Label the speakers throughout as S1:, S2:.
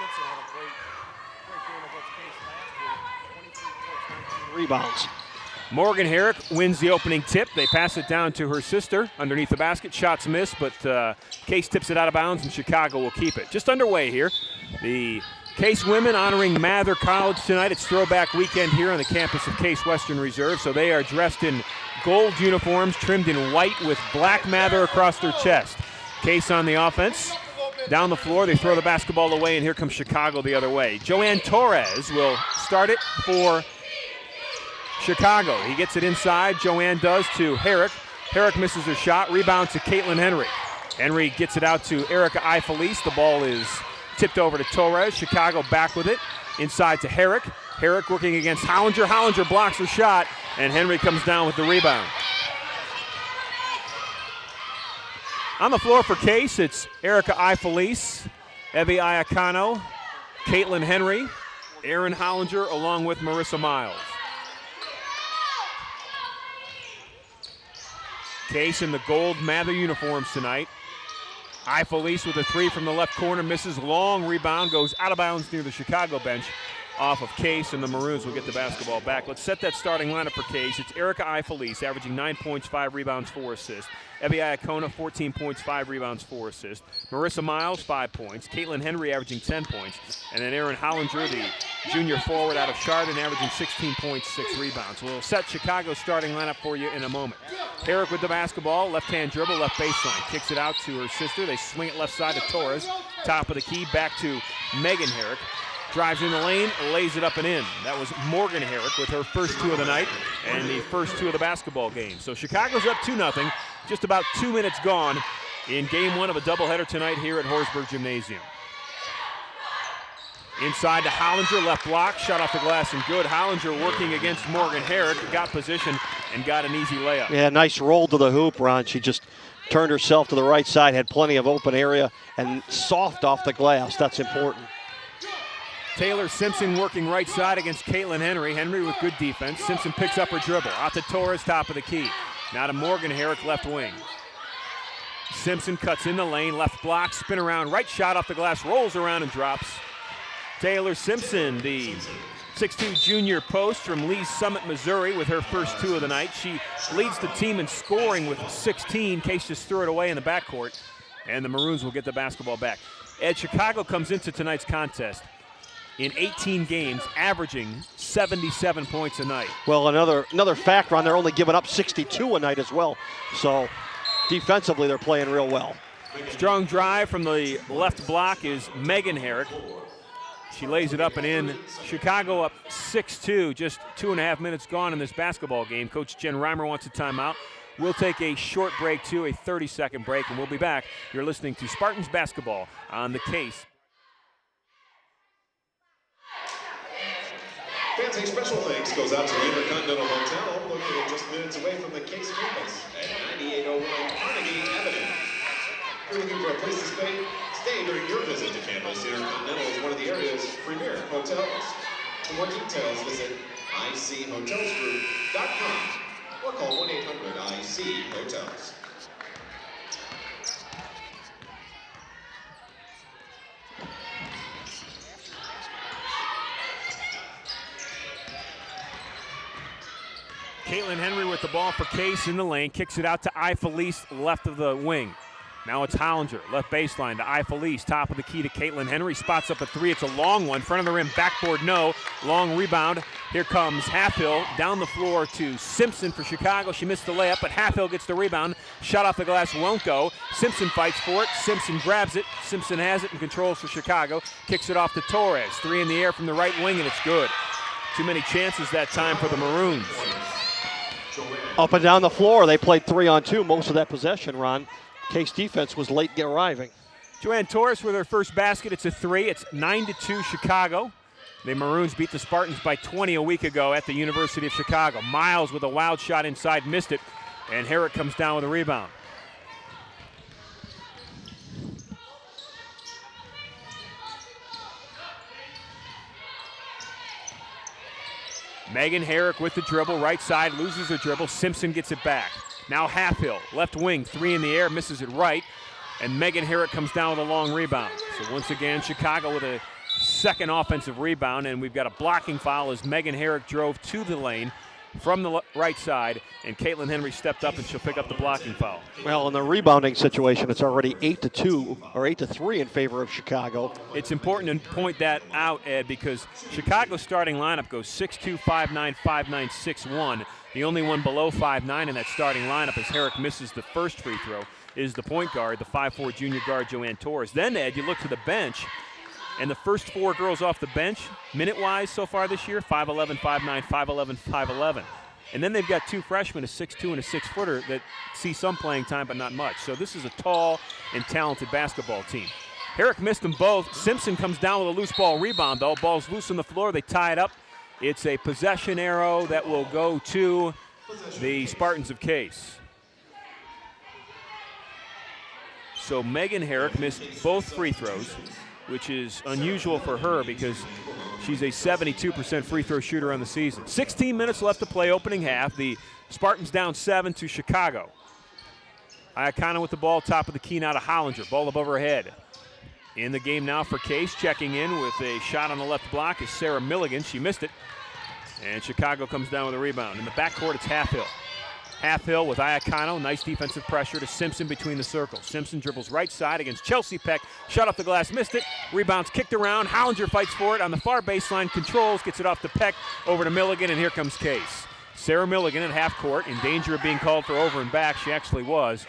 S1: Simpson had a great game against Case last week. 23 points, 19
S2: rebounds.
S3: Morgan Herrick wins the opening tip. They pass it down to her sister underneath the basket. Shots missed, but Case tips it out of bounds, and Chicago will keep it. Just underway here. The Case women honoring Mather College tonight. It's throwback weekend here on the campus of Case Western Reserve. So they are dressed in gold uniforms, trimmed in white with black Mather across their chest. Case on the offense. Down the floor, they throw the basketball away, and here comes Chicago the other way. Joanne Torres will start it for Chicago. He gets it inside. Joanne does to Herrick. Herrick misses her shot. Rebound to Caitlin Henry. Henry gets it out to Erica Ifelice. The ball is tipped over to Torres. Chicago back with it. Inside to Herrick. Herrick working against Hollinger. Hollinger blocks her shot, and Henry comes down with the rebound. On the floor for Case, it's Erica Ifelice, Evie Iacano, Caitlin Henry, Erin Hollinger, along with Marissa Miles. Case in the gold Mather uniforms tonight. Ifelice with a three from the left corner, misses. Long rebound, goes out of bounds near the Chicago bench off of Case, and the Maroons will get the basketball back. Let's set that starting lineup for Case. It's Erica Ifelice, averaging 9 points, 5 rebounds, 4 assists. Evie Iacona, 14 points, 5 rebounds, 4 assists. Marissa Miles, 5 points. Caitlin Henry averaging 10 points. And then Erin Hollinger, the junior forward out of Chardon, averaging 16 points, 6 rebounds. We'll set Chicago's starting lineup for you in a moment. Herrick with the basketball, left-hand dribble, left baseline. Kicks it out to her sister. They swing it left side to Torres. Top of the key, back to Megan Herrick. Drives in the lane, lays it up and in. That was Morgan Herrick with her first two of the night and the first two of the basketball game. So Chicago's up 2-0, just about 2 minutes gone in game one of a doubleheader tonight here at Horsburgh Gymnasium. Inside to Hollinger, left block, shot off the glass and good. Hollinger working against Morgan Herrick, got position and got an easy layup.
S2: Yeah, nice roll to the hoop, Ron. She just turned herself to the right side, had plenty of open area, and soft off the glass. That's important.
S3: Taylor Simpson working right side against Caitlin Henry. Henry with good defense. Simpson picks up her dribble. Out to Torres, top of the key. Now to Morgan Herrick, left wing. Simpson cuts in the lane, left block, spin around, right shot off the glass, rolls around and drops. Taylor Simpson, the 6'2 junior post from Lee's Summit, Missouri, with her first two of the night. She leads the team in scoring with 16. Case just threw it away in the backcourt, and the Maroons will get the basketball back. Ed, Chicago comes into tonight's contest in 18 games, averaging 77 points a night.
S2: Well, another factor on, they're only giving up 62 a night as well. So defensively, they're playing real well.
S3: Strong drive from the left block is Megan Herrick. She lays it up and in. Chicago up 6-2, just 2.5 minutes gone in this basketball game. Coach Jen Reimer wants a timeout. We'll take a short break too, a 30-second break, and we'll be back. You're listening to Spartans Basketball on the Case.
S4: Fancy special thanks goes out to the Intercontinental Hotel, located just minutes away from the Case campus at 9801 Carnegie Avenue. If you're looking for a place to stay during your visit to campus, Intercontinental is one of the area's premier hotels. For more details, visit ichotelsgroup.com or call 1-800-IC-HOTELS.
S3: Caitlin Henry with the ball for Case in the lane, kicks it out to Ifelice, left of the wing. Now it's Hollinger, left baseline to Ifelice, top of the key to Caitlin Henry, spots up a three, it's a long one, front of the rim, backboard no, long rebound. Here comes Halfhill, down the floor to Simpson for Chicago. She missed the layup, but Halfhill gets the rebound, shot off the glass, won't go. Simpson fights for it, Simpson grabs it, Simpson has it and controls for Chicago, kicks it off to Torres, three in the air from the right wing and it's good. Too many chances that time for the Maroons.
S2: Up and down the floor, they played 3-on-2 most of that possession, Ron. Case defense was late arriving.
S3: Joanne Torres with her first basket. It's a three. It's 9-2 Chicago. The Maroons beat the Spartans by 20 a week ago at the University of Chicago. Miles with a wild shot inside, missed it, and Herrick comes down with a rebound. Megan Herrick with the dribble, right side, loses her dribble. Simpson gets it back. Now Halfhill, left wing, three in the air, misses it right. And Megan Herrick comes down with a long rebound. So once again, Chicago with a second offensive rebound, and we've got a blocking foul as Megan Herrick drove to the lane from the right side, and Caitlin Henry stepped up, and she'll pick up the blocking foul.
S2: Well, in the rebounding situation, it's already 8-2 or 8-3 in favor of Chicago.
S3: It's important to point that out, Ed, because Chicago's starting lineup goes 6'2", 5'9", 5'9", 6'1". The only one below 5'9" in that starting lineup, as Herrick misses the first free throw, is the point guard, the 5'4" junior guard, Joanne Torres. Then, Ed, you look to the bench, and the first four girls off the bench, minute-wise so far this year, 5'11", 5'9", 5'11", 5'11". And then they've got two freshmen, a 6'2" and a 6-footer, that see some playing time but not much. So this is a tall and talented basketball team. Herrick missed them both. Simpson comes down with a loose ball rebound, though. Ball's loose on the floor. They tie it up. It's a possession arrow that will go to the Spartans of Case. So Megan Herrick missed both free throws, which is unusual for her because she's a 72% free throw shooter on the season. 16 minutes left to play opening half. The Spartans down 7 to Chicago. Iacana with the ball, top of the key now to Hollinger. Ball above her head. In the game now for Case, checking in with a shot on the left block is Sarah Milligan. She missed it. And Chicago comes down with a rebound. In the backcourt, it's Halfhill. Halfhill with Iacano. Nice defensive pressure to Simpson between the circles. Simpson dribbles right side against Chelsea Peck. Shot off the glass, missed it. Rebounds kicked around. Hollinger fights for it on the far baseline. Controls, gets it off to Peck. Over to Milligan, and here comes Case. Sarah Milligan at half court, in danger of being called for over and back. She actually was,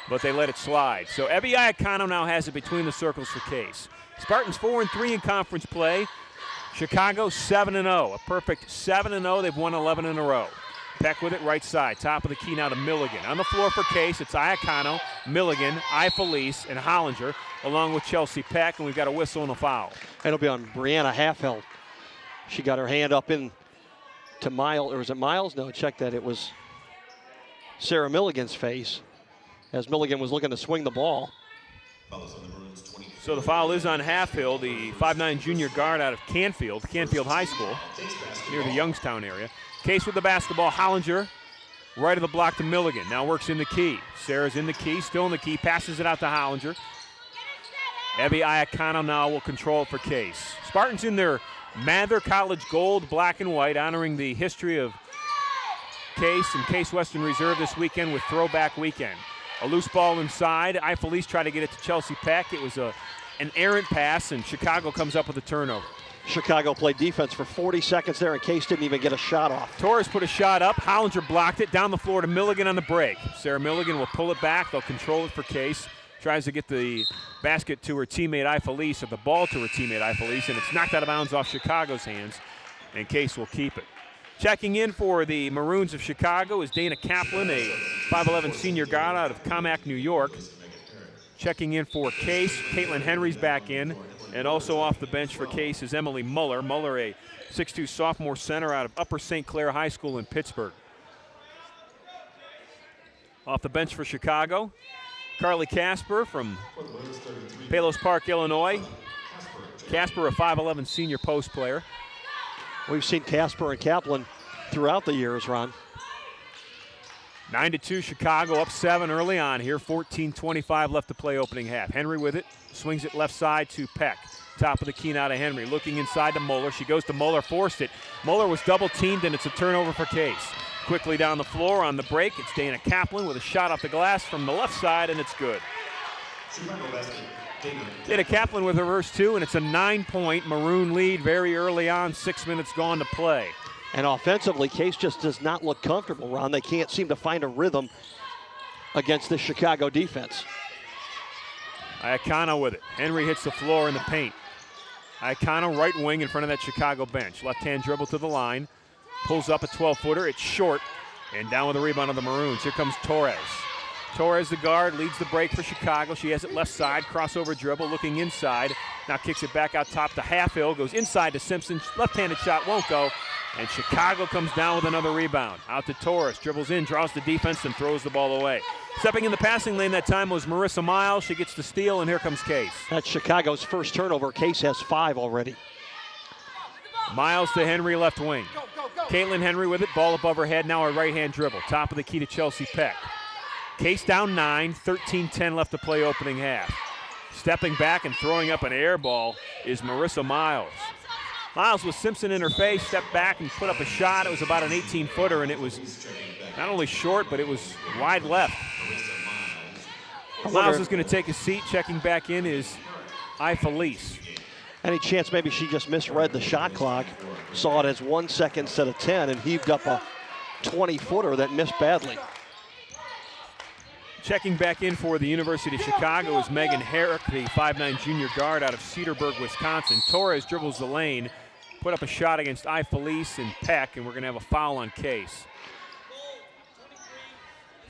S3: but they let it slide. So Evie Iacano now has it between the circles for Case. Spartans 4-3 in conference play. Chicago 7-0, a perfect 7-0. They've won 11 in a row. Peck with it right side, top of the key now to Milligan. On the floor for Case, it's Iacano, Milligan, Felice, and Hollinger, along with Chelsea Peck, and we've got a whistle and a foul.
S2: It'll be on Brianna Halfhill. She got her hand up in to Miles, or was it Miles? No, check that. It was Sarah Milligan's face as Milligan was looking to swing the ball.
S3: So the foul is on Halfhill, the 5'9" junior guard out of Canfield High School, near the Youngstown area. Case with the basketball, Hollinger, right of the block to Milligan. Now works in the key. Sarah's in the key, still in the key, passes it out to Hollinger. Evie Iacano now will control it for Case. Spartans in their Mather College gold, black and white, honoring the history of Case and Case Western Reserve this weekend with Throwback Weekend. A loose ball inside. Felice tried to get it to Chelsea Peck. It was an errant pass, and Chicago comes up with a turnover.
S2: Chicago played defense for 40 seconds there, and Case didn't even get a shot off.
S3: Torres put a shot up. Hollinger blocked it. Down the floor to Milligan on the break. Sarah Milligan will pull it back. They'll control it for Case. Tries to get the basket to her teammate Felice, or the ball to her teammate Felice, and it's knocked out of bounds off Chicago's hands, and Case will keep it. Checking in for the Maroons of Chicago is Dana Kaplan, a 5'11" senior guard out of Commack, New York. Checking in for Case, Caitlin Henry's back in. And also off the bench for Case is Emily Muller. Muller, a 6'2" sophomore center out of Upper St. Clair High School in Pittsburgh. Off the bench for Chicago, Carly Casper from Palos Park, Illinois. Casper, a 5'11" senior post player.
S2: We've seen Casper and Kaplan throughout the years, Ron.
S3: 9-2 Chicago, up 7 early on here. 14:25 left to play opening half. Henry with it, swings it left side to Peck. Top of the key now to Henry, looking inside to Muller. She goes to Muller, forced it. Muller was double teamed, and it's a turnover for Case. Quickly down the floor on the break, it's Dana Kaplan with a shot off the glass from the left side, and it's good. Dana Kaplan with her first two, and it's a 9-point Maroon lead very early on, 6 minutes gone to play.
S2: And offensively, Case just does not look comfortable, Ron. They can't seem to find a rhythm against the Chicago defense.
S3: Iacano with it. Henry hits the floor in the paint. Iacano right wing in front of that Chicago bench. Left-hand dribble to the line. Pulls up a 12-footer. It's short. And down with the rebound of the Maroons. Here comes Torres. Torres, the guard, leads the break for Chicago. She has it left side. Crossover dribble, looking inside. Now kicks it back out top to Halfhill. Goes inside to Simpson. Left-handed shot won't go. And Chicago comes down with another rebound. Out to Torres, dribbles in, draws the defense, and throws the ball away. Stepping in the passing lane that time was Marissa Miles. She gets the steal, and here comes Case.
S2: That's Chicago's first turnover. Case has 5 already.
S3: Miles to Henry, left wing. Caitlin Henry with it, ball above her head, now a right-hand dribble. Top of the key to Chelsea Peck. Case down 9, 13-10 left to play opening half. Stepping back and throwing up an air ball is Marissa Miles. Miles with Simpson in her face, stepped back and put up a shot. It was about an 18-footer, and it was not only short, but it was wide left. Miles is going to take a seat. Checking back in is Felice.
S2: Any chance maybe she just misread the shot clock, saw it as 1 second instead of 10, and heaved up a 20-footer that missed badly.
S3: Checking back in for the University of Chicago is Megan Herrick, the 5'9" junior guard out of Cedarburg, Wisconsin. Torres dribbles the lane, put up a shot against Felice and Peck, and we're going to have a foul on Case.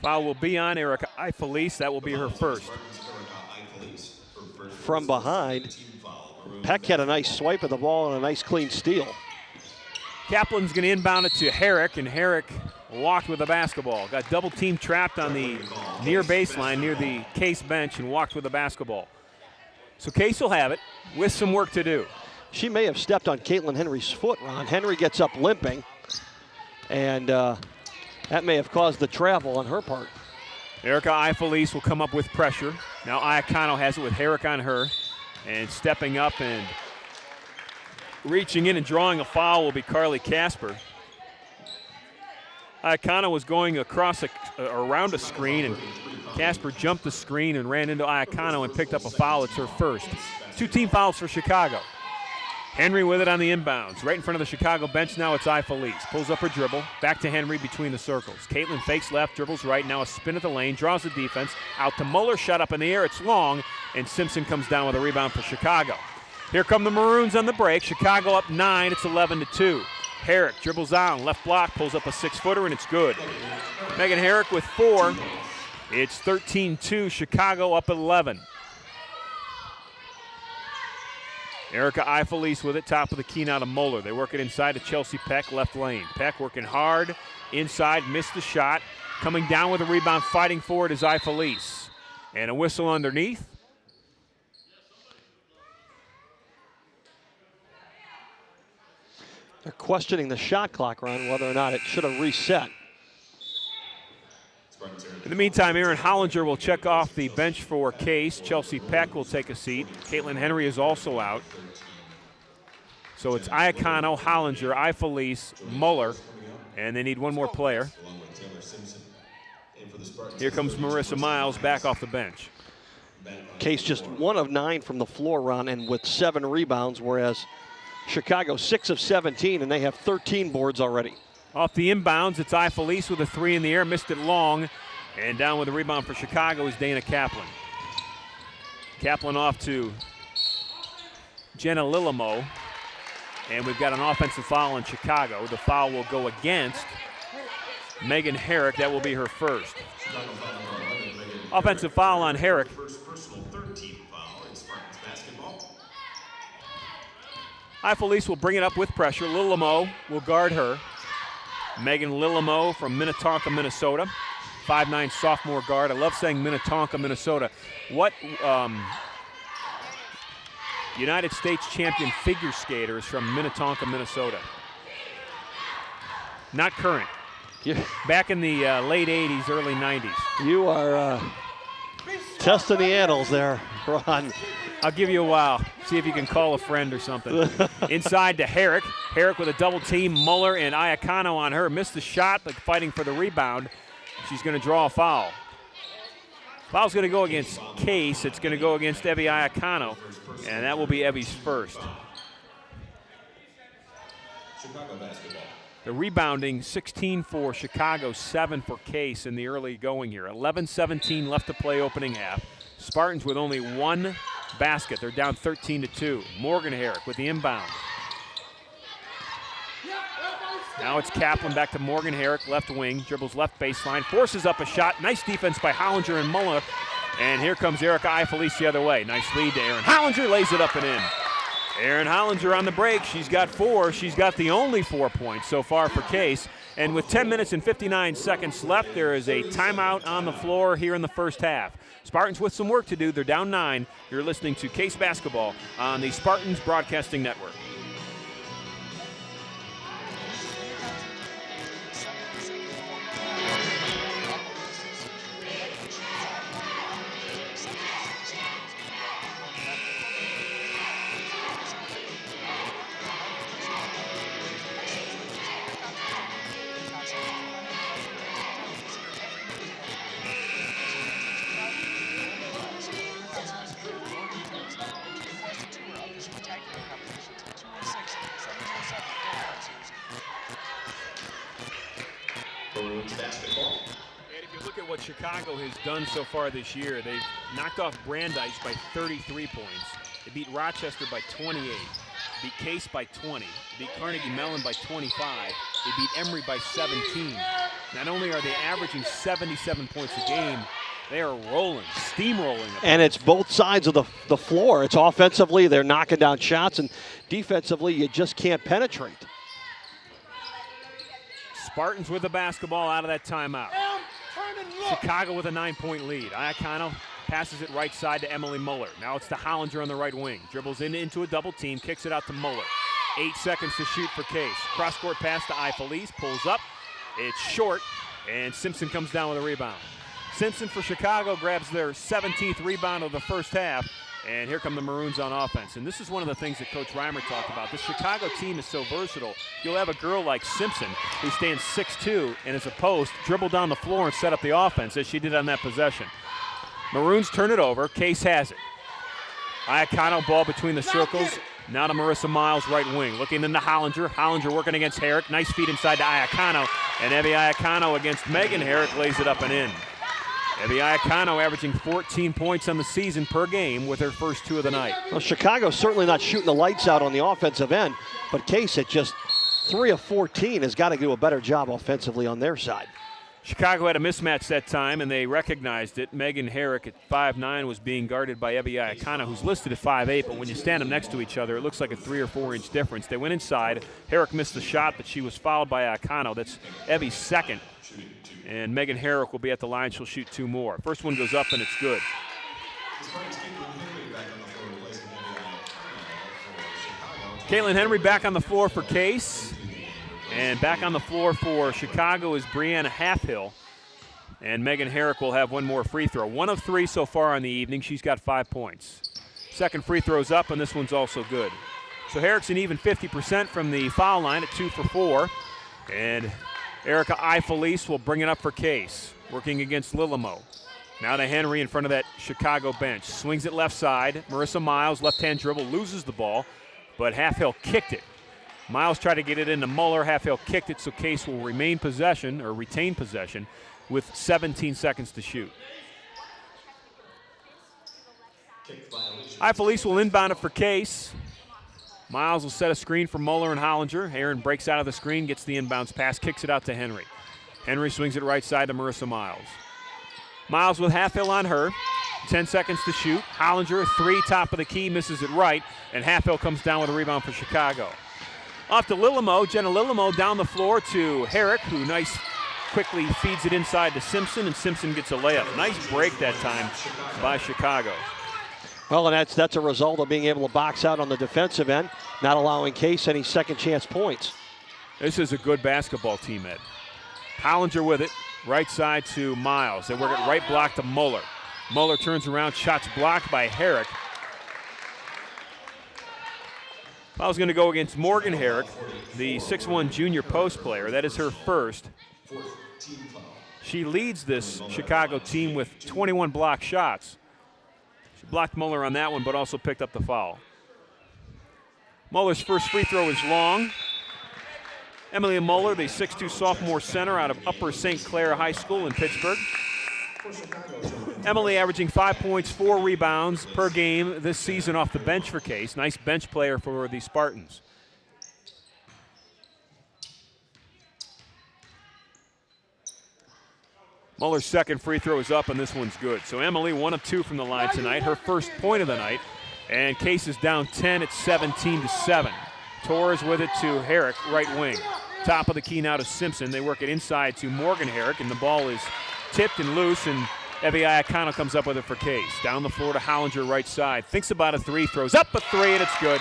S3: Foul will be on Erica Felice. That will be her first.
S2: From behind, Peck had a nice swipe of the ball and a nice clean steal.
S3: Kaplan's going to inbound it to Herrick, and Herrick walked with the basketball. Got double team trapped on the near baseline, near the Case bench, and walked with the basketball. So Case will have it with some work to do.
S2: She may have stepped on Caitlin Henry's foot, Ron. Henry gets up limping, and that may have caused the travel on her part.
S3: Erica Felice will come up with pressure. Now Iacano has it with Herrick on her, and stepping up and reaching in and drawing a foul will be Carly Casper. Iacano was going across around a screen, and Casper jumped the screen and ran into Iacano and picked up a foul. It's her first. 2 team fouls for Chicago. Henry with it on the inbounds. Right in front of the Chicago bench now, it's Felice. Pulls up her dribble. Back to Henry between the circles. Caitlin fakes left, dribbles right. Now a spin at the lane. Draws the defense. Out to Muller. Shot up in the air. It's long. And Simpson comes down with a rebound for Chicago. Here come the Maroons on the break. Chicago up 9. It's 11-2. Herrick dribbles down. Left block. Pulls up a 6-footer, and it's good. Megan Herrick with 4. It's 13-2. Chicago up 11. Erica Felice with it, top of the key now to Moeller. They work it inside to Chelsea Peck, left lane. Peck working hard, inside, missed the shot. Coming down with a rebound, fighting for it is Felice. And a whistle underneath.
S2: They're questioning the shot clock, Ron, whether or not it should have reset.
S3: In the meantime, Aaron Hollinger will check off the bench for Case. Chelsea Peck will take a seat. Caitlin Henry is also out. So it's Iacano, Hollinger, Felice, Muller, and they need one more player. Here comes Marissa Miles back off the bench.
S2: Case just 1 of 9 from the floor, Ron, and with 7 rebounds, whereas Chicago 6 of 17, and they have 13 boards already.
S3: Off the inbounds, it's Felice with a 3 in the air, missed it long, and down with the rebound for Chicago is Dana Kaplan. Kaplan off to Jenna Lillamo, and we've got an offensive foul in Chicago. The foul will go against Megan Herrick. That will be her first. Offensive foul on Herrick. Felice will bring it up with pressure. Lillamo will guard her. Megan Lillamo from Minnetonka, Minnesota. 5'9" sophomore guard. I love saying Minnetonka, Minnesota. What United States champion figure skater is from Minnetonka, Minnesota? Not current.
S2: Yeah.
S3: Back in the late 80s, early 90s.
S2: You are testing the annals there, Ron.
S3: I'll give you a while. See if you can call a friend or something. Inside to Herrick. Herrick with a double team. Muller and Iacano on her. Missed the shot, but fighting for the rebound. She's going to draw a foul. Foul's going to go against Case. It's going to go against Evie Iacano, and that will be Evie's first.
S4: Chicago basketball.
S3: The rebounding, 16 for Chicago, 7 for Case in the early going here. 11-17 left to play opening half. Spartans with only 1 basket. They're down 13-2. Morgan Herrick with the inbound. Now it's Kaplan back to Morgan Herrick, left wing, dribbles left baseline, forces up a shot. Nice defense by Hollinger and Muller. And here comes Erica Felice the other way. Nice lead to Aaron Hollinger, lays it up and in. Aaron Hollinger on the break. She's got 4. She's got the only 4 points so far for Case. And with 10 minutes and 59 seconds left, there is a timeout on the floor here in the first half. Spartans with some work to do. They're down 9. You're listening to Case Basketball on the Spartans Broadcasting Network. what Chicago has done so far this year. They've knocked off Brandeis by 33 points. They beat Rochester by 28. Beat Case by 20. Beat Carnegie Mellon by 25. They beat Emory by 17. Not only are they averaging 77 points a game, they are rolling, steamrolling.
S2: And it's both sides of the floor. It's offensively, they're knocking down shots, and defensively, you just can't penetrate.
S3: Spartans with the basketball out of that timeout. Chicago with a 9-point lead. Iacano passes it right side to Emily Muller. Now it's to Hollinger on the right wing. Dribbles into a double team, kicks it out to Muller. 8 seconds to shoot for Case. Cross-court pass to Ifelice, pulls up. It's short, and Simpson comes down with a rebound. Simpson for Chicago grabs their 17th rebound of the first half, and here come the Maroons on offense. And this is one of the things that Coach Reimer talked about. The Chicago team is so versatile. You'll have a girl like Simpson who stands 6'2" and is a post, dribble down the floor and set up the offense as she did on that possession. Maroons turn it over. Case has it. Iacano ball between the circles. Now to Marissa Miles, right wing. Looking into Hollinger. Hollinger working against Herrick. Nice feed inside to Iacano. And Evie Iacano against Megan Herrick lays it up and in. Evie Iacano averaging 14 points on the season per game with her first 2 of the night.
S2: Well, Chicago's certainly not shooting the lights out on the offensive end, but Case at just 3 of 14 has got to do a better job offensively on their side.
S3: Chicago had a mismatch that time, and they recognized it. Megan Herrick at 5'9" was being guarded by Evie Iacano, who's listed at 5'8", but when you stand them next to each other, it looks like a 3 or 4 inch difference. They went inside. Herrick missed the shot, but she was fouled by Iacano. That's Evie's second. And Megan Herrick will be at the line. She'll shoot 2 more. First one goes up, and it's good. Caitlin Henry back on the floor for Case. And back on the floor for Chicago is Brianna Halfhill. And Megan Herrick will have 1 more free throw. 1 of 3 so far on the evening. She's got 5 points. Second free throw's up, and this one's also good. So Herrick's an even 50% from the foul line at 2 for 4. And Erica Ifelice will bring it up for Case, working against Lillimo. Now to Henry in front of that Chicago bench. Swings it left side. Marissa Miles, left-hand dribble, loses the ball, but Halfhill kicked it. Miles tried to get it into Muller. Halfhill kicked it, so Case will retain possession with 17 seconds to shoot. Ifelice will inbound it for Case. Miles will set a screen for Muller and Hollinger. Aaron breaks out of the screen, gets the inbounds pass, kicks it out to Henry. Henry swings it right side to Marissa Miles. Miles with Halfhill on her. 10 seconds to shoot. Hollinger, 3, top of the key, misses it right, and Halfhill comes down with a rebound for Chicago. Off to Lillimo. Jenna Lillimo down the floor to Herrick, who quickly feeds it inside to Simpson, and Simpson gets a layup. Nice break that time by Chicago.
S2: Well, and that's a result of being able to box out on the defensive end, not allowing Case any second chance points.
S3: This is a good basketball team, Ed. Hollinger with it, right side to Miles. They work it right block to Muller. Muller turns around, shots blocked by Herrick. Foul's going to go against Morgan Herrick, the 6'1" junior post player. That is her first. She leads this Chicago team with 21 block shots. She blocked Muller on that one, but also picked up the foul. Muller's first free throw is long. Emily Muller, the 6'2" sophomore center out of Upper St. Clair High School in Pittsburgh. Emily averaging 5 points, 4 rebounds per game this season off the bench for Case. Nice bench player for the Spartans. Muller's second free throw is up, and this one's good. So Emily, 1 of 2 from the line tonight, her first point of the night. And Case is down 10 at 17-7. Torres with it to Herrick, right wing. Top of the key now to Simpson. They work it inside to Morgan Herrick, and the ball is tipped and loose, and Evie Iacano comes up with it for Case. Down the floor to Hollinger, right side. Thinks about a 3, throws up a 3, and it's good.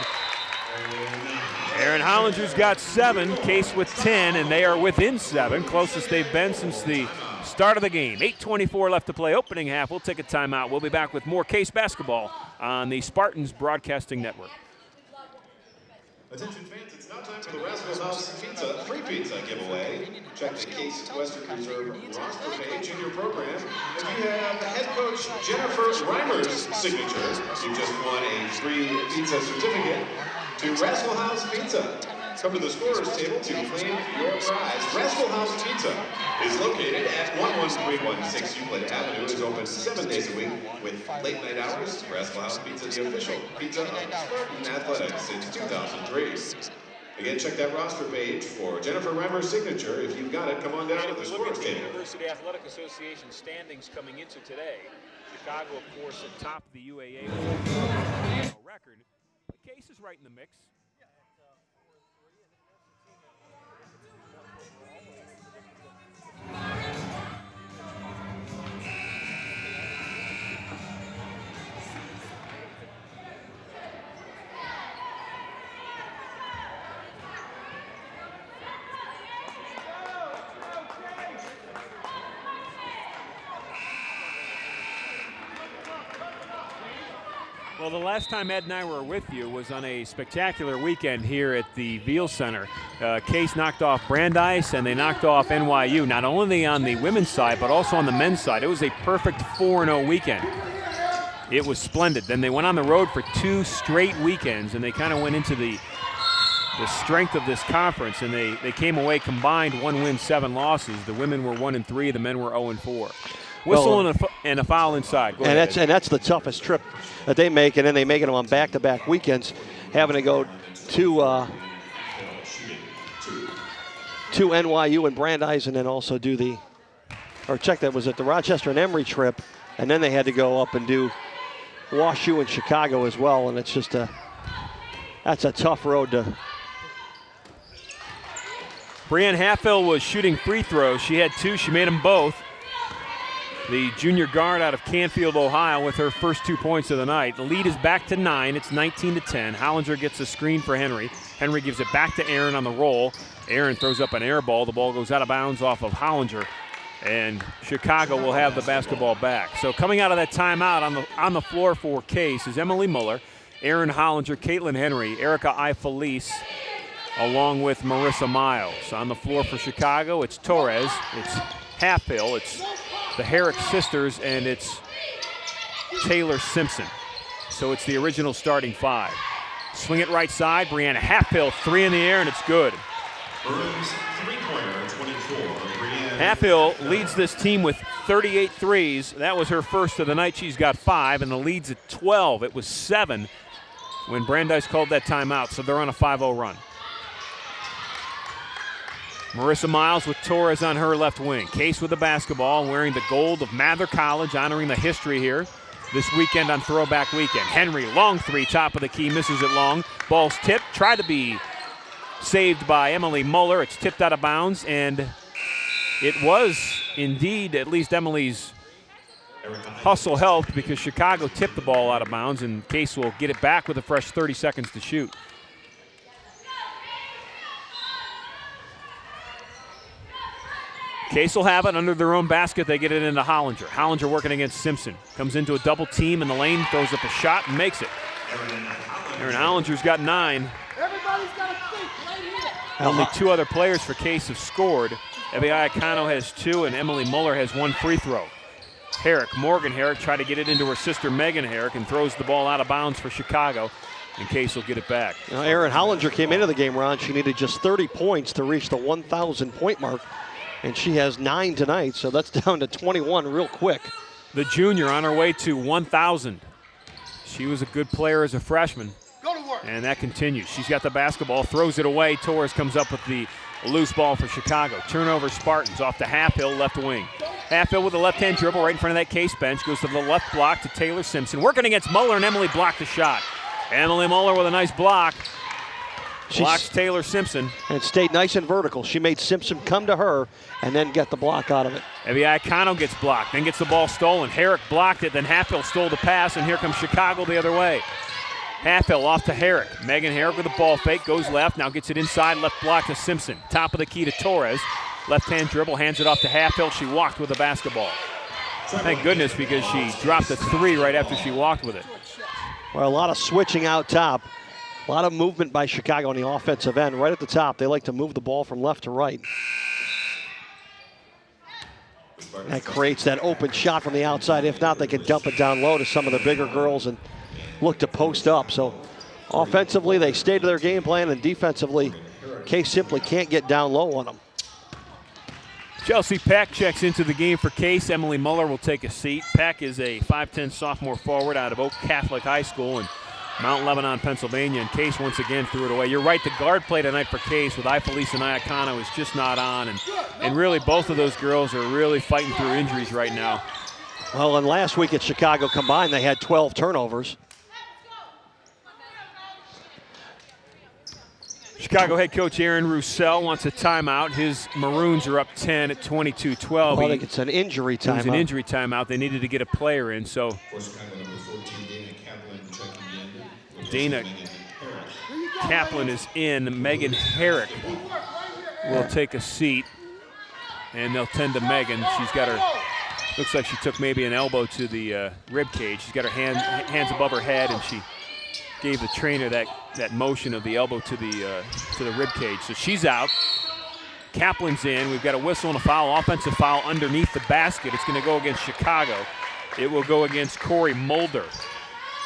S3: Aaron Hollinger's got 7, Case with 10, and they are within 7. Closest they've been since the start of the game. 8:24 left to play, opening half. We'll take a timeout. We'll be back with more Case basketball on the Spartans Broadcasting Network.
S4: Attention fans, it's now time for the Rascal House Pizza free pizza giveaway. Check the Case Western Reserve roster page in your program. If you have head coach Jennifer Reimer's signature, you just won a free pizza certificate to Rascal House Pizza. Come to the scorer's table to claim your prize. Rascal House Pizza is located at 11316 Euclid Avenue. Is open 7 days a week with late night hours. Rascal House Pizza, the official pizza of Spartan Athletics since 2003. Again, check that roster page for Jennifer Reimer's signature. If you've got it, come on down to the scorer's table.
S3: University Athletic Association standings coming into today. Chicago, of course, at top of the UAA record. The Case is right in the mix. Well, the last time Ed and I were with you was on a spectacular weekend here at the Veal Center. Case knocked off Brandeis and they knocked off NYU, not only on the women's side but also on the men's side. It was a perfect 4-0 weekend. It was splendid. Then they went on the road for 2 straight weekends and they kind of went into the strength of this conference, and they came away combined 1 win, 7 losses. The women were 1-3, the men were 0-4. Whistle and a foul inside. Go ahead.
S2: That's the toughest trip that they make, and then they make it on back-to-back weekends, having to go to NYU and Brandeis, and then also do the Rochester and Emory trip, and then they had to go up and do WashU and Chicago as well, and it's just that's a tough road to.
S3: Brianne Halfhill was shooting free throws. She had 2. She made them both. The junior guard out of Canfield, Ohio, with her first 2 points of the night. The lead is back to 9. It's 19-10. Hollinger gets a screen for Henry. Henry gives it back to Aaron on the roll. Aaron throws up an air ball. The ball goes out of bounds off of Hollinger, and Chicago will have the basketball back. So coming out of that timeout on the floor for Case is Emily Muller, Aaron Hollinger, Caitlin Henry, Erica Ifelice, along with Marissa Miles. On the floor for Chicago, it's Torres, it's Halfhill, it's the Herrick sisters, and it's Taylor Simpson. So it's the original starting 5. Swing it right side, Brianna Halfhill, 3 in the air, and it's good.
S4: Burns, three-pointer, 24.
S3: Halfhill leads this team with 38 threes. That was her first of the night. She's got 5, and the lead's at 12. It was 7 when Brandeis called that timeout, so they're on a 5-0 run. Marissa Miles with Torres on her left wing. Case with the basketball, wearing the gold of Mather College, honoring the history here this weekend on Throwback Weekend. Henry, long 3, top of the key, misses it long. Ball's tipped, tried to be saved by Emily Muller. It's tipped out of bounds, and it was indeed, at least Emily's hustle helped, because Chicago tipped the ball out of bounds, and Case will get it back with a fresh 30 seconds to shoot. Case will have it under their own basket. They get it into Hollinger. Hollinger working against Simpson. Comes into a double team in the lane, throws up a shot, and makes it. Aaron Hollinger's got 9.
S5: Everybody's got to think right here.
S3: Only 2 other players for Case have scored. Evie Iacano has 2, and Emily Muller has 1 free throw. Morgan Herrick tried to get it into her sister Megan Herrick and throws the ball out of bounds for Chicago, and Case will get it back.
S2: Now, Aaron Hollinger came into the game, Ron. She needed just 30 points to reach the 1,000-point mark, and she has 9 tonight, so that's down to 21 real quick.
S3: The junior on her way to 1,000. She was a good player as a freshman, and that continues. She's got the basketball, throws it away. Torres comes up with the loose ball for Chicago. Turnover Spartans off to Halfhill, left wing. Halfhill with a left-hand dribble right in front of that Case bench. Goes to the left block to Taylor Simpson. Working against Muller, and Emily blocked the shot. Emily Muller with a nice block. Blocks Taylor Simpson.
S2: And it stayed nice and vertical. She made Simpson come to her and then get the block out of it.
S3: Evie Iacano gets blocked, then gets the ball stolen. Herrick blocked it, then Halfhill stole the pass, and here comes Chicago the other way. Halfhill off to Herrick. Megan Herrick with a ball fake, goes left, now gets it inside, left block to Simpson. Top of the key to Torres. Left-hand dribble, hands it off to Halfhill. She walked with the basketball. Thank goodness, because she dropped a 3 right after she walked with it.
S2: Well, a lot of switching out top. A lot of movement by Chicago on the offensive end. Right at the top, they like to move the ball from left to right. That creates that open shot from the outside. If not, they can dump it down low to some of the bigger girls and look to post up. So offensively, they stay to their game plan, and defensively, Case simply can't get down low on them.
S3: Chelsea Peck checks into the game for Case. Emily Muller will take a seat. Peck is a 5'10 sophomore forward out of Oak Catholic High School in Mount Lebanon, Pennsylvania. And Case once again threw it away. You're right, the guard play tonight for Case with Ifelice and Iacano is just not on. And really both of those girls are really fighting through injuries right now.
S2: Well, and last week at Chicago combined, they had 12 turnovers.
S3: Chicago head coach Aaron Roussel wants a timeout. His Maroons are up 10 at 22-12.
S2: I think it's an injury timeout.
S3: It was an injury timeout. They needed to get a player in, so Dana Kaplan is in. Megan Herrick will take a seat, and they'll tend to Megan. She's got her, looks like she took maybe an elbow to the rib cage. She's got her hands above her head, and she gave the trainer that motion of the elbow to the rib cage. So she's out. Kaplan's in. We've got a whistle and a foul, offensive foul underneath the basket. It's going to go against Chicago. It will go against Corey Mulder.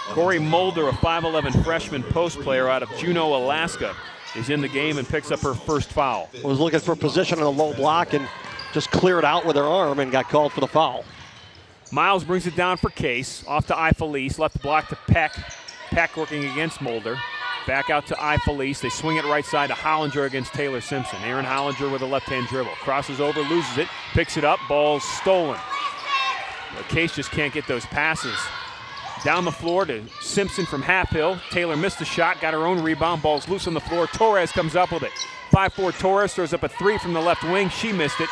S3: Corey Mulder, a 5'11 freshman post player out of Juneau, Alaska, is in the game and picks up her first foul.
S2: Was looking for position on a low block and just cleared out with her arm and got called for the foul.
S3: Miles brings it down for Case. Off to Ifelice. Left block to Peck. Peck working against Mulder. Back out to Ifelice. They swing it right side to Hollinger against Taylor Simpson. Aaron Hollinger with a left-hand dribble. Crosses over, loses it, picks it up, ball's stolen. But Case just can't get those passes. Down the floor to Simpson from Half Hill. Taylor missed the shot, got her own rebound. Ball's loose on the floor. Torres comes up with it. 5'4 Torres throws up a three from the left wing. She missed it.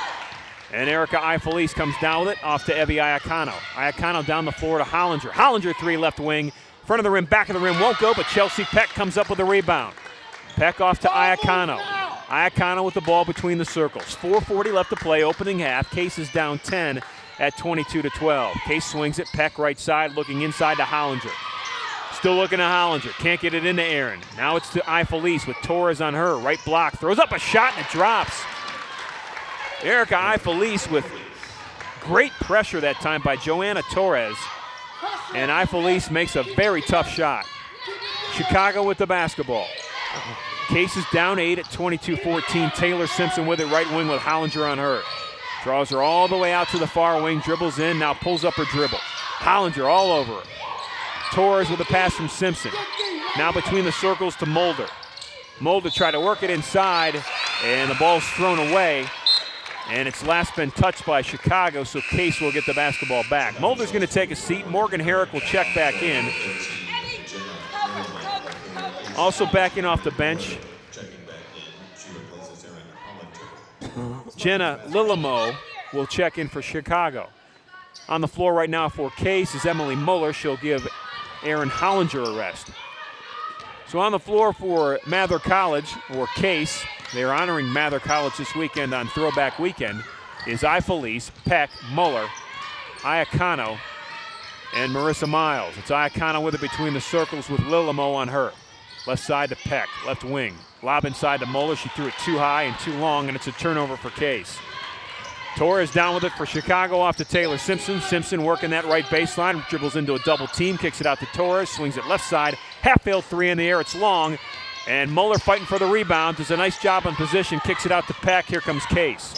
S3: And Erica Ifelice comes down with it, off to Evie Iacano. Iacano down the floor to Hollinger. Hollinger three left wing. Front of the rim, back of the rim, won't go, but Chelsea Peck comes up with the rebound. Peck off to Iacano. Iacano with the ball between the circles. 4:40 left to play, opening half. Case is down 10 at 22-12. Case swings it, Peck right side, looking inside to Hollinger. Still looking at Hollinger, can't get it into Aaron. Now it's to Ifelice with Torres on her. Right block, throws up a shot and it drops. Erica Ifelice with great pressure that time by Joanna Torres. And Ifelice makes a very tough shot. Chicago with the basketball. Case is down 8 at 22-14. Taylor Simpson with it, right wing with Hollinger on her. Draws her all the way out to the far wing, dribbles in, now pulls up her dribble. Hollinger all over her. Torres with a pass from Simpson. Now between the circles to Mulder. Mulder tried to work it inside, and the ball's thrown away. And it's last been touched by Chicago, so Case will get the basketball back. Mulder's going to take a seat. Morgan Herrick will check back in. Also backing off the bench, Jenna Lillamo will check in for Chicago. On the floor right now for Case is Emily Muller. She'll give Aaron Hollinger a rest. So on the floor for Mather College, or Case, they're honoring Mather College this weekend on Throwback Weekend, is Ifelice, Peck, Muller, Iacano, and Marissa Miles. It's Iacano with it between the circles with Lillamo on her. Left side to Peck, left wing. Lob inside to Muller. She threw it too high and too long, and it's a turnover for Case. Torres down with it for Chicago, off to Taylor Simpson. Simpson working that right baseline, dribbles into a double team, kicks it out to Torres, swings it left side, half-field three in the air, it's long, and Muller fighting for the rebound, does a nice job on position, kicks it out to Peck, here comes Case.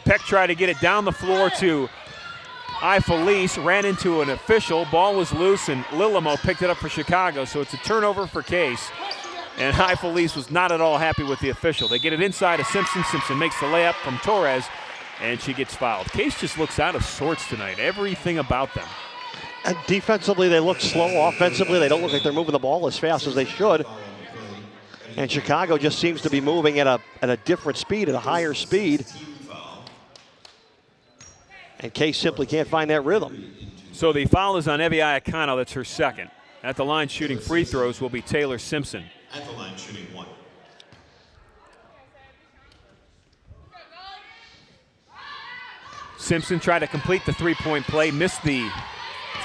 S3: Peck tried to get it down the floor to Ifelice, ran into an official, ball was loose, and Lillamo picked it up for Chicago, so it's a turnover for Case. And Ifelice was not at all happy with the official. They get it inside of Simpson. Simpson makes the layup from Torres, and she gets fouled. Case just looks out of sorts tonight, everything about them.
S2: And defensively, they look slow. Offensively, they don't look like they're moving the ball as fast as they should. And Chicago just seems to be moving at a different speed, at a higher speed. And Case simply can't find that rhythm.
S3: So the foul is on Evie Iacano. That's her second. At the line shooting free throws will be Taylor Simpson.
S4: At the line shooting one.
S3: Simpson tried to complete the three-point play, missed the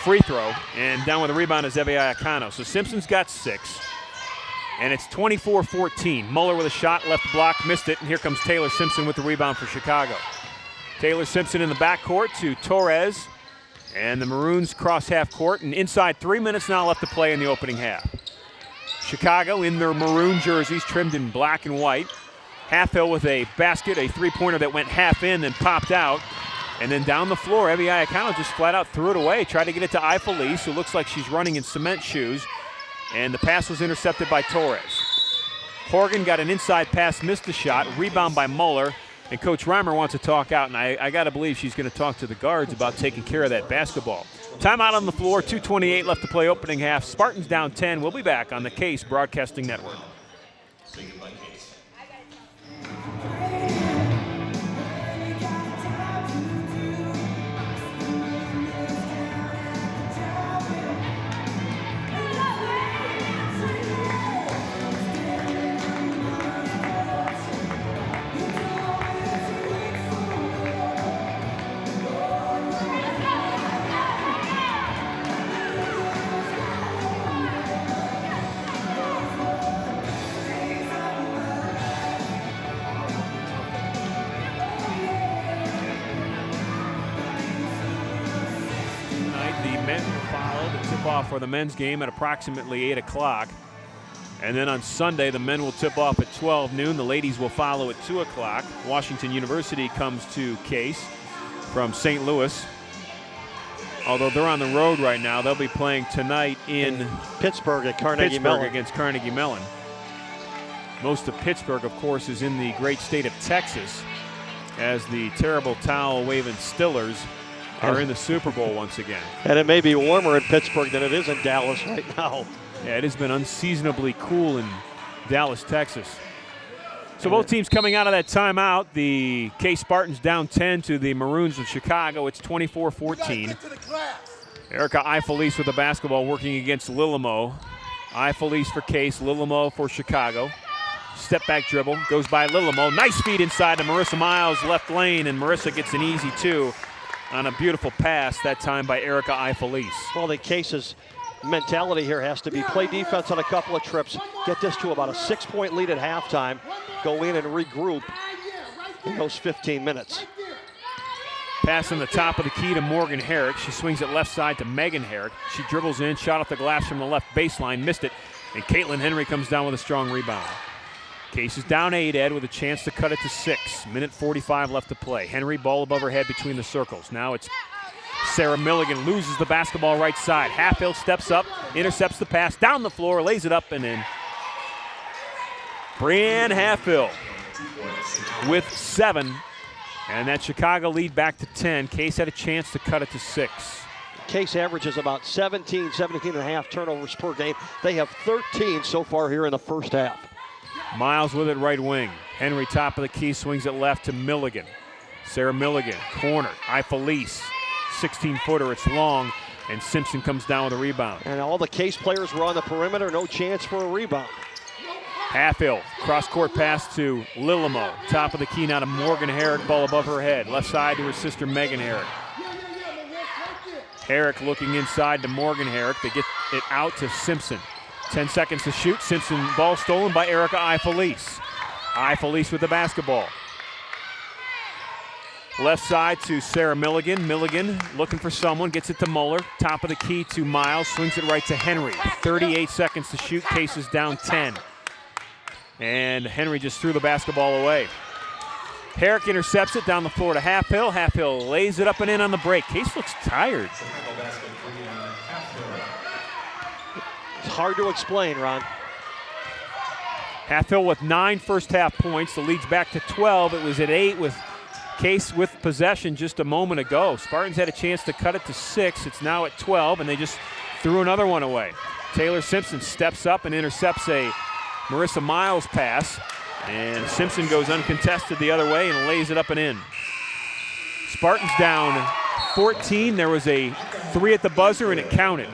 S3: free throw, and down with the rebound is Evie Iacano. So Simpson's got 6, and it's 24-14. Muller with a shot, left block, missed it, and here comes Taylor Simpson with the rebound for Chicago. Taylor Simpson in the backcourt to Torres, and the Maroons cross half court, and inside 3 minutes now left to play in the opening half. Chicago in their maroon jerseys trimmed in black and white. Halfhill with a basket, a three-pointer that went half in, then popped out. And then down the floor, Evie Iacano just flat out threw it away, tried to get it to Ifelice, who looks like she's running in cement shoes. And the pass was intercepted by Torres. Horgan got an inside pass, missed the shot, rebound by Muller. And Coach Reimer wants to talk out, and I got to believe she's going to talk to the guards about taking care of that basketball. Timeout on the floor, 2:28 left to play opening half. Spartans down 10. We'll be back on the Case Broadcasting Network. For the men's game at approximately 8 o'clock. And then on Sunday, the men will tip off at 12 noon. The ladies will follow at 2 o'clock. Washington University comes to Case from St. Louis. Although they're on the road right now, they'll be playing tonight in
S2: Pittsburgh at Carnegie Mellon.
S3: Against Carnegie Mellon. Most of Pittsburgh, of course, is in the great state of Texas, as the terrible towel-waving Stillers are in the Super Bowl once again.
S2: And it may be warmer in Pittsburgh than it is in Dallas right now.
S3: Yeah, it has been unseasonably cool in Dallas, Texas. So both teams coming out of that timeout. The Case Spartans down 10 to the Maroons of Chicago. It's 24-14. Erica Ifelice with the basketball working against Lilimo. Ifelice for Case, Lilimo for Chicago. Step back dribble, goes by Lilimo. Nice feed inside to Marissa Miles, left lane, and Marissa gets an easy two on a beautiful pass, that time by Erica Ifelice.
S2: Well, the Case's mentality here has to be play defense on a couple of trips, get this to about a 6-point lead at halftime, go in and regroup in those 15 minutes.
S3: Pass on the top of the key to Morgan Herrick. She swings it left side to Megan Herrick. She dribbles in, shot off the glass from the left baseline, missed it, and Caitlin Henry comes down with a strong rebound. Case is down 8, Ed, with a chance to cut it to 6. Minute 45 left to play. Henry, ball above her head between the circles. Now it's Sarah Milligan, loses the basketball right side. Halfhill steps up, intercepts the pass, down the floor, lays it up and in. Brianne Halfhill with 7. And that Chicago lead back to 10. Case had a chance to cut it to 6.
S2: Case averages about 17 and a half turnovers per game. They have 13 so far here in the first half.
S3: Miles with it right wing. Henry top of the key, swings it left to Milligan. Sarah Milligan, corner. Ifelice, 16-footer, it's long, and Simpson comes down with a rebound.
S2: And all the Case players were on the perimeter, no chance for a rebound.
S3: Halfhill, cross-court pass to Lilimo. Top of the key now to Morgan Herrick, ball above her head. Left side to her sister Megan Herrick. Herrick looking inside to Morgan Herrick. They get it out to Simpson. 10 seconds to shoot. Simpson, ball stolen by Erica Ifelice. Ifelice with the basketball. Left side to Sarah Milligan. Milligan looking for someone, gets it to Muller. Top of the key to Miles, swings it right to Henry. 38 seconds to shoot. Case is down 10. And Henry just threw the basketball away. Herrick intercepts it down the floor to Halfhill. Halfhill lays it up and in on the break. Case looks tired.
S2: It's hard to explain, Ron.
S3: Halfhill with 9 first half points. The lead's back to 12. It was at 8 with Case with possession just a moment ago. Spartans had a chance to cut it to 6. It's now at 12, and they just threw another one away. Taylor Simpson steps up and intercepts a Marissa Miles pass, and Simpson goes uncontested the other way and lays it up and in. Spartans down 14. There was a 3 at the buzzer, and it counted.